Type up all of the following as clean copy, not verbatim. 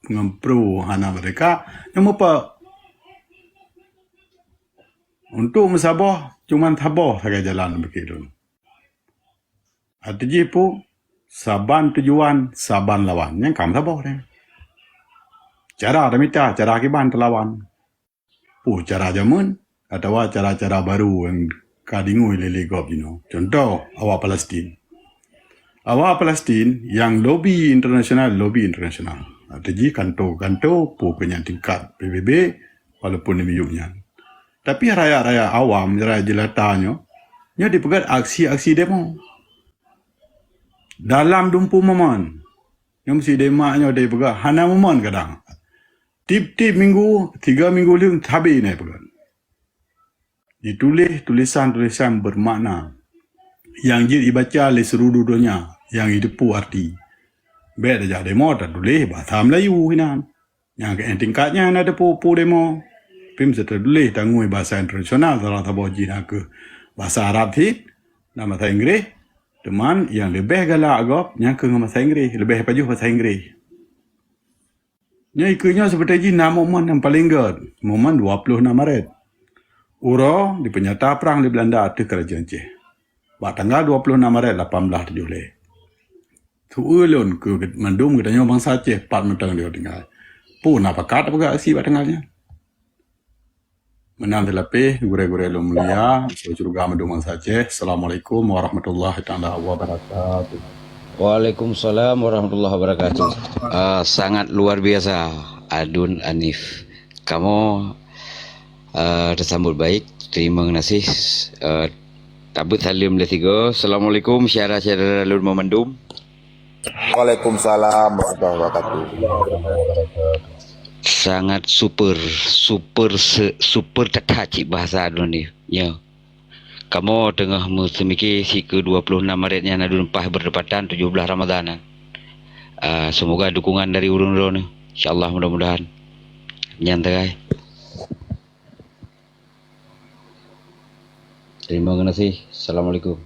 pengempru hana mereka yang apa untuk mesabah cuman tabah saja jalan begitu. Artinya pun saban tujuan saban lawan yang kam tabah ni. Cara ada mita cara akiban terlawan. Cara zaman atau cara-cara baru yang kadingu lele gop Contoh awak Palestin. Awak Palestin yang lobby internasional. Jadi kanto punya tingkat PBB walaupun demikian. Tapi raya-raya awam, raya jelatanya, nya dipegat aksi-aksi demo. Dalam 20 momen. Yang mesti demaknya dipegat hana momen kadang. Tip-tip minggu, 3 minggu lagi habis ni pegat. Ditulis tulisan-tulisan bermakna yang dibaca oleh seluruh dunia, yang hidup arti. Baik dah demo tak tulis bahasa Melayu hinan. Yang tingkatnya ada pu demo. Pim setulis tangui bahasa internasional salah taboji nak ke bahasa Arab hit, nama bahasa Inggeris. Teman yang lebih galak agak yang ke bahasa Inggeris, lebih paju bahasa Inggeris. Nya ikunya seperti ini momen yang paling gad, momen 26 Maret. Uro di penyata perang di Belanda di kerajaan Cih. Pada tanggal 26 Maret 1870. Tu ulun ke Mandum katanya bangsa Cih 4 mentang dia tinggal. Pun apa kata apa aksi pada tanggalnya. Menang terlebih gure-gure lu mulia, surga Mandum bangsa Cih. Assalamualaikum warahmatullahi taala wabarakatuh. Waalaikumsalam warahmatullahi wabarakatuh. Sangat luar biasa, Adun Anif. Kamu tersambut baik. Terima kasih. Tabut salim letigo. Assalamualaikum syara-syara Alun Memandum. Waalaikumsalam warahmatullahi wabarakatuh. Sangat super terkacik bahasa Adun ni. Ya. Kamu tengah memiliki si ke-26 Maretnya Nadun Pah berdepatan 17 Ramadanan. Semoga dukungan dari urun-urun. InsyaAllah mudah-mudahan. Nyantai. Terima kasih. Assalamualaikum.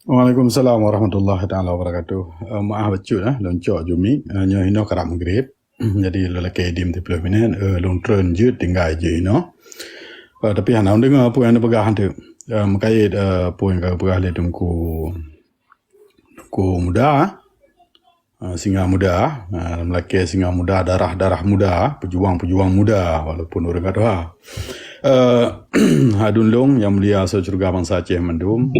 Waalaikumsalam warahmatullahi taala wabarakatuh. Maaf betul loncok jumi nya hino karam grade. Jadi lelaki dim 30 minit long tren je tinggal je tapi hana dengar apa yang pegah tu makait apa yang pegah le tungku muda singa muda lelaki singa muda darah muda pejuang muda walaupun orang kata Hadun Long yang mulia surga bangsa Aceh Mandum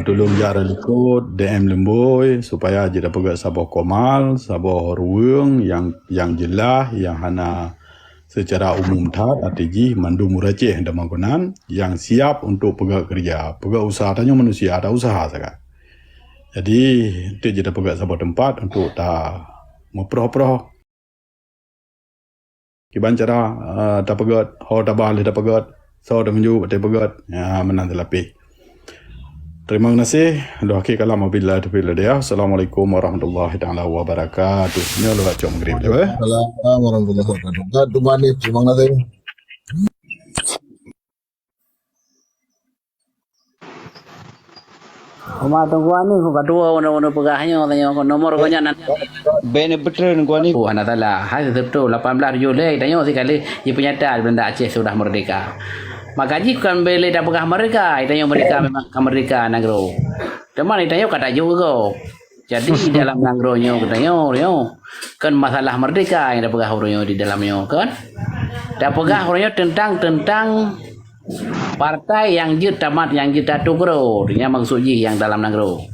tolong jara likut DM Lemboy supaya jeda pegat sabah komal, sabah ruang yang jelas, yang hana secara umum tat ATG Mandum Muraceh dan Mangkunan yang siap untuk pegat kerja. Pegat usaha tanya manusia ada usaha sangat. Jadi itu jeda pegat sabah tempat untuk tak memproh-proh. Kiban cara tak pegat, ho tak balik tak pegat, so dah menjuk tak pegat, ya menang terlapih. Terima kasih. Doa kalam wabillahi taufiq hidayah. Assalamualaikum warahmatullahi taala wabarakatuh. Ini lo baca maghrib je. Assalamualaikum warahmatullahi wabarakatuh. Terima kasih. Oma tungguan ni ko kadua ono pegahnya tanya ko nomor ko nya nanti. Bene betul gua ni. Ana tala hari Sabtu 18 Julai tanya sekali ia penyataan Benda Aceh sudah merdeka. Makaji kan beli dah pegah mereka, itanya mereka memang kemerdekaan negro. Teman itanya kata juga. Jadi dalam negronyo katanya kan masalah merdeka yang dah pegah orangnya di dalamnya kan. Dah pegah orangnya tentang partai yang jut tamat yang kita tugro, dia maksudnya yang dalam negro.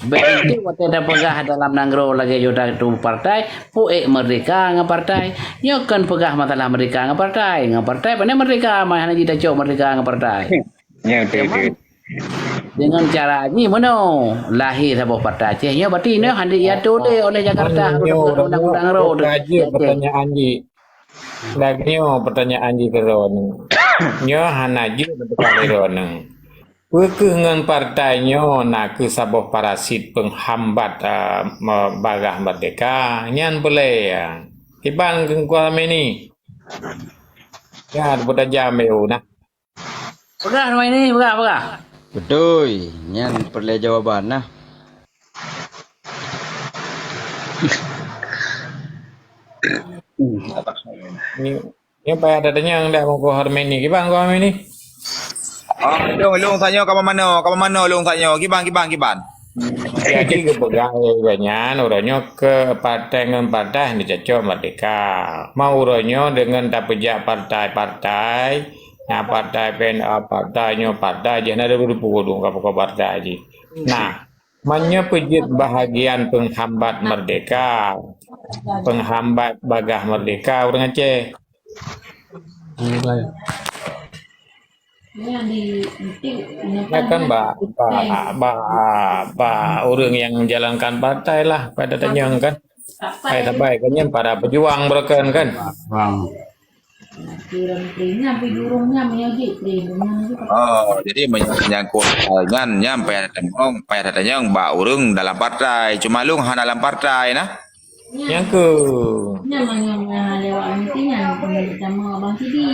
Berarti waktu dah pegah dalam negro lagi jodoh tu partai, puek merdeka ngah partai. Nyo kan pegah masalah merdeka ngah partai mana merdeka mah hanya kita cok merdeka ngah partai. Ya betul. Dengan cara ni mana lahir sebuah partai Aceh. Nyo berarti nyo hendak diatur oleh Jakarta undang-undang ro. Pertanyaan ji. Lagi pertanyaan ji keron. Nyo hanaji betul keron. Dengan partainya nak ke sabah parasit penghambat bagah merdeka nyan boleh ya. Iban ke kuala ni. Ya buat jam eu nah. Pegah ini pegah. Betul. Nyan perlu jawaban nah. Ni apa ada yang dah mau ke Harmoni ke bang kau Harmoni? Long tanya kamu mana long tanya kiban. Jadi kepegang banyak orangnya ke partai dengan partai ni cocok Merdeka. Mau orangnya dengan tak pejak partai-partai, nah partai PNA partai je ada berpukul dong kapal partai je. Nah, Manya pejit bahagian penghambat merdeka, penghambat bagah merdeka orang Aceh. Ya kan orang yang menjalankan partai lah pada tanya kan. Baik kan yang para pejuang mereka kan. Jadi menyangkut dengan nyampe datanya mbak urung dalam partai. Cuma long han dalam partai nah. Yang ke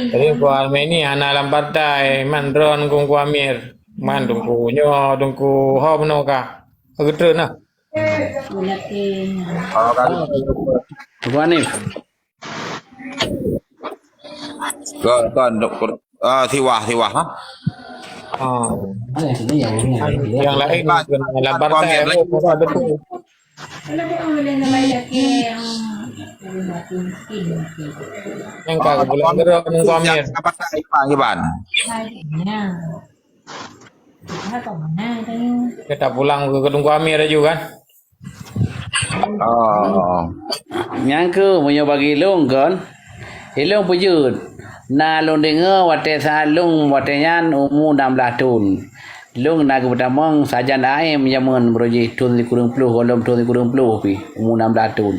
Jadi ku Armeni anak dalam partai mandron kung ku Amir man dungku nyo dungku ho menoka begitu nah Abu Hanif. Kan tiwah ha. Yang lain dalam partai betul yang kagak bulan gerak nunggu Amir Partai kiban. kita pulang ke nunggu Amir aja kan Yang ke punya bagi long kan. Ilong pujud. Na long dengar wate salung wate nyan umur 16 tahun. Long nak pertama sajan aim zaman beroji tahun 30 kolom tahun 30 pi umur 16 tahun.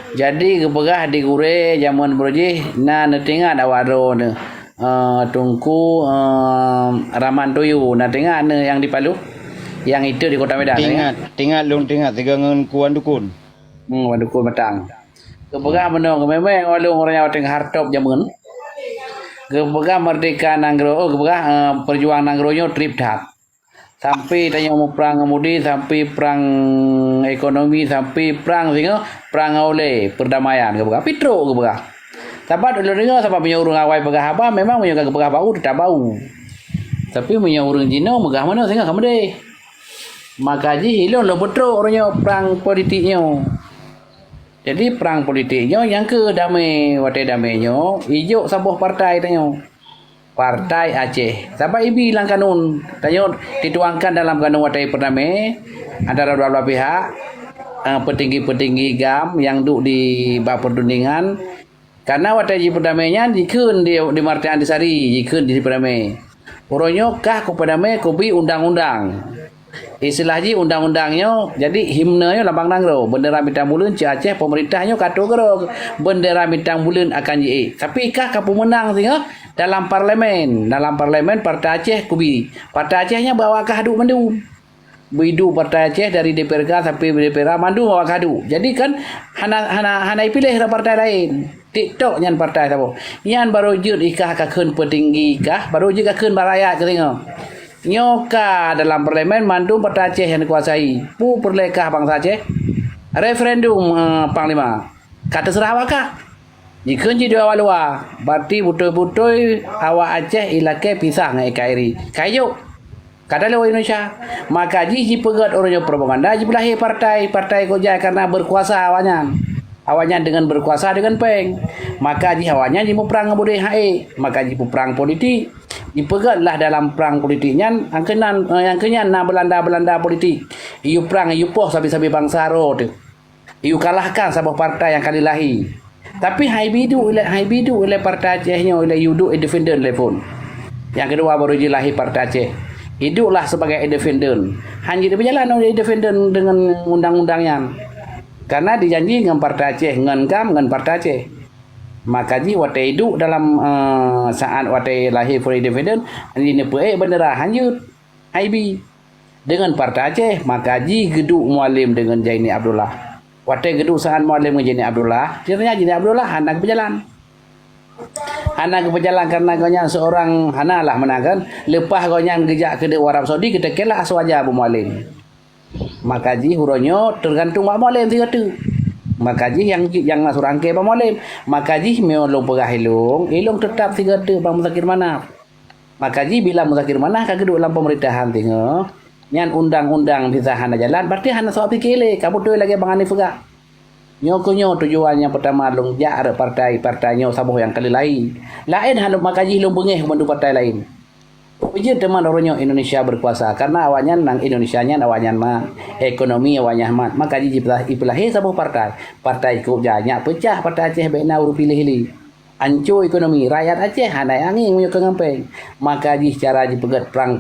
Jadi keperah di kure zaman beroji na netingat awaro ne tungku Raman Toyo na tengah ne yang di Palu. Yang itu di Kota Medan. Tingat tegangan kuan dukun. Wan dukun matang. Keperah menong memang orang tengah hartop zaman. Kepegang merdeka Nanggro, kepegang perjuangan Nanggronyo trip dak. Sampai tanya mau perang kemudi, sampai perang ekonomi, sampai perang singa, perang oleh perdamaian kepegang. Pitro kepegang. Sahabat lu dengar sampai punya urang awai pegah apa, memang punya kepegah bau tidak bau. Tapi punya urang Cina megah mana singa kemudi. Maka ji hilon lo betro orangnya perang politiknya. Jadi perang politiknya yang ke damai wate damainya hijau sabuh partai tanya. Partai Aceh. Sampai ibi hilang kanun. Tanya dituangkan dalam kanun wate perdamai antara dua-dua pihak petinggi-petinggi GAM yang duduk di bawah perundingan karena wate ji perdamainya dikeun di Marti Antisari, dikeun di perdamai. Orangnya kah ku perdamai kubi undang-undang. Istilahnya undang-undangnya jadi himnanya lambang Nanggro bendera bintang bulan ci Aceh pemerintahnya kata gero bendera bintang bulan akan je tapi kah kapu menang sehingga dalam parlemen partai Aceh kubi partai Acehnya bawa kahadu mandu bidu partai Aceh dari DPRK sampai DPR mandu bawa kahadu jadi kan hana pilih partai lain TikTok nyan partai sabo nyan baru jud ikah kakeun petinggi kah baru jud kakeun barayat ketinga nyoka dalam parlemen mandu partai Aceh yang dikuasai pu perlekah bangsa Aceh referendum panglima kata serah wakah jika jadi awal berarti betul-betul awak Aceh ilake pisah ngai kairi kayu kata lewa Indonesia maka ji pegat orangnya propaganda ji belahir partai kojai karena berkuasa awalnya dengan berkuasa dengan peng maka ji awalnya ji perang ngabudi hae maka ji perang politik dipegatlah dalam perang politiknya yang kenyan na Belanda politik iu perang iu poh sabi-sabi bangsa ro tu iu kalahkan sabah partai yang kali lahi tapi haibidu oleh partai Acehnya oleh yudu independent telefon yang kedua baru jilahi partai Aceh hiduplah sebagai independent hanya dia berjalan oleh independent dengan undang-undangnya karena dijanji dengan partai Aceh dengan partai Aceh maka ji wate hidup dalam saat wate lahir for independent ini bendera hanyut IB dengan partai Aceh maka ji geduk mualim dengan Jaini Abdullah wate geduk saat mualim dengan Jaini Abdullah ceritanya Jaini Abdullah anak berjalan Hana ke berjalan karena gonya seorang hana lah menang kan. Lepas gonya gejak ke Arab Saudi kita kelak aswaja Abu Mualim. Makaji huronyo tergantung Pak Mualim tiga tu. Makaji yang masuk rangkai Pak Mualim. Makaji meolong pegah ilung tetap tiga tu Bang Muzakir Manaf. Makaji bila Muzakir Manaf kagak duduk dalam pemerintahan tengok. Nyan undang-undang bisa hana jalan berarti hana soal fikir kamu tu lagi Bang Hanif juga. Nyokonyo tujuannya pertama longjak ada partai-partainya sabuh yang kali lain. Lain hanuk makaji long bengeh mandu partai lain. Uji teman orangnya Indonesia berkuasa karena awalnya nang Indonesianya awalnya mah ekonomi awalnya mah makaji ipelahi sabuh partai. Partai ku janya pecah partai Aceh bena uru pilih-pilih. Ancu ekonomi rakyat Aceh hanai angin menyok ngampeng. Makaji cara dipegat perang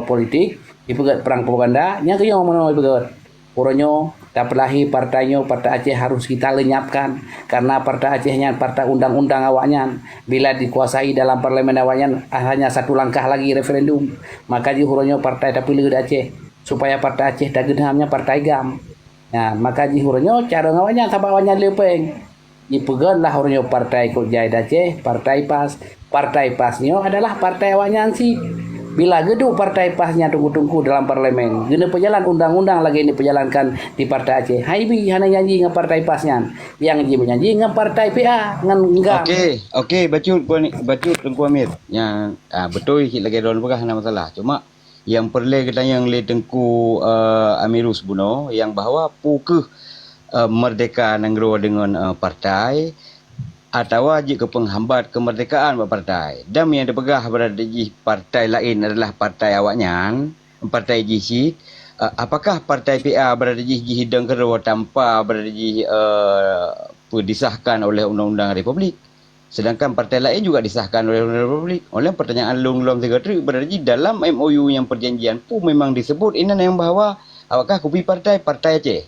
politik, dipegat perang propaganda, nya kenyo mono dipegat. Orangnya dapelahi partainya partai Aceh harus kita lenyapkan karena partai Acehnya partai undang-undang awaknya bila dikuasai dalam parlemen awaknya hanya satu langkah lagi referendum maka dihuronyo partai dapilih di Aceh supaya partai Aceh dagenhamnya partai gam. Nah maka dihuronyo cara awaknya sampai awaknya lepeng dipegan lah huronyo partai Kojai Aceh partai pasnya adalah partai awaknya si. Bila gedung partai pasnya tunggu-tunggu dalam parlemen, guna perjalan undang-undang lagi ini perjalankan di partai Aceh. Haibi hana nyanyi dengan partai pasnya, yang nyanyi dengan partai PA dengan enggak. Okey, bacut Tengku Amir. Yang betul hit lagi dalam pegah ada masalah. Cuma yang perlu kita yang le Tengku Amirus Buno yang bahawa pukeh merdeka negara dengan partai atau jika penghambat kemerdekaan partai. Dan yang dipegah berada di partai lain adalah partai awaknya, partai GC. Apakah partai PA berada di hidang kerja tanpa berada di disahkan oleh Undang-Undang Republik? Sedangkan partai lain juga disahkan oleh Undang-Undang Republik. Oleh pertanyaan long sekretari berada di dalam MOU yang perjanjian pun memang disebut ini yang bahawa apakah kopi partai Aceh.